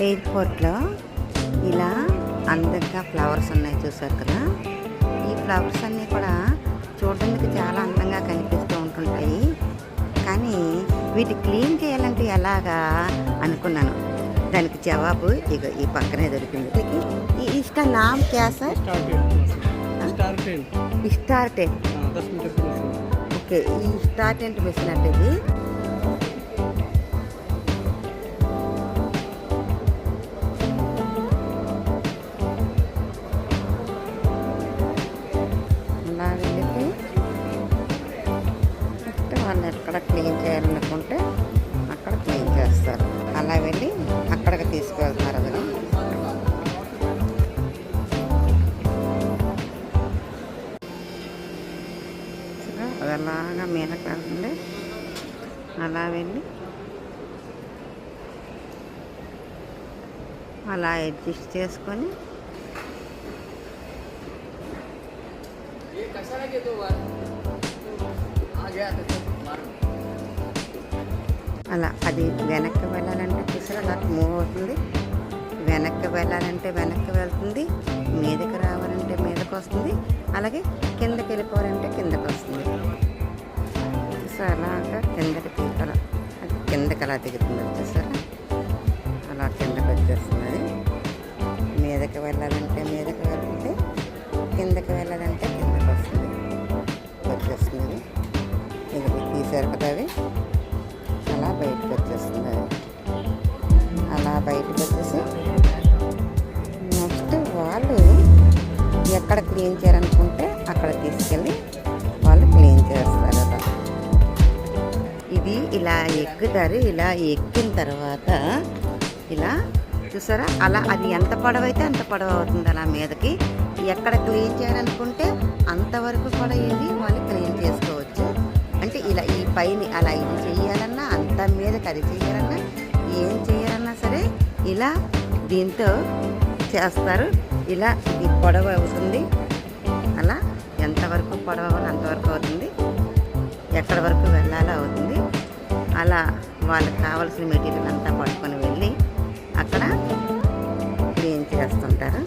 ఎయిర్పోర్ట్లో ఇలా అందంగా ఫ్లవర్స్ ఉన్నాయి చూసారు కదా. ఈ ఫ్లవర్స్ అన్నీ కూడా చూడడానికి చాలా అందంగా కనిపిస్తూ ఉంటుంటాయి. కానీ వీటి క్లీన్ చేయాలంటే ఎలాగా అనుకున్నాను. దానికి జవాబు ఇక ఈ పక్కనే దొరికింది. ఇష్ట నామ్ క్యా సార్? Star tent. ఓకే, ఈ స్టార్ టెంట్ మిషన్ అంటే ఇది. అలా వెళ్ళి వాళ్ళు ఎక్కడ క్లీన్ చేయాలనుకుంటే అక్కడ క్లీన్ చేస్తారు. అలా వెళ్ళి అక్కడికి తీసుకువెళ్తున్నారు. అది అలాగా మీదకి వెళ్తుంది. అలా వెళ్ళి అలా అడ్జస్ట్ చేసుకొని అలా అది వెనక్కి వెళ్ళాలంటే చూసారా అలా మూవ్ అవుతుంది. వెనక్కి వెళ్ళాలంటే వెనక్కి వెళ్తుంది. మీదకి రావాలంటే మీదకి వస్తుంది. అలాగే కిందకి వెళ్ళిపోవాలంటే కిందకి వస్తుంది. చూసారా అలాగా కిందకి తీగల అది కిందకి అలా దిగుతుంది. చూసారా అలా కిందకి వచ్చేస్తుంది. మీదకి వెళ్ళాలంటే మీదకి వెళ్తుంది. కిందకి వెళ్ళాలంటే కిందకి వస్తుంది వచ్చేస్తుంది. ఇది తీసారు కదా, అవి అలా బయటకు వచ్చేస్తుంది. అలా బయటకు వచ్చేసి నెక్స్ట్ వాళ్ళు ఎక్కడ క్లీన్ చేయాలనుకుంటే అక్కడ తీసుకెళ్ళి వాళ్ళు క్లీన్ చేస్తారు. అలా ఇది ఇలా ఎక్కుతారు. ఇలా ఎక్కిన తర్వాత ఇలా చూసారా అలా అది ఎంత పొడవైతే అంత పొడవ అవుతుంది. అలా మీదకి ఎక్కడ క్లీన్ చేయాలనుకుంటే అంతవరకు కూడా ఇది వాళ్ళు క్లీన్ చేసుకోవచ్చు. అంటే ఇలా ఈ పైన అలా ఇది చేయాలన్నా అంత మీదకి అది చేయాలన్నా ఏం చేయాలన్నా సరే ఇలా దీంతో చేస్తారు. ఇలా ఇది పొడవ అవుతుంది. అలా ఎంతవరకు పొడవ అవ్వాలి అంతవరకు అవుతుంది. ఎక్కడి వరకు వెళ్ళాలో అవుతుంది. అలా వాళ్ళకి కావాల్సిన మెటీరియల్ అంతా పట్టుకొని వెళ్ళి అక్కడ క్లీన్ చేస్తుంటారు.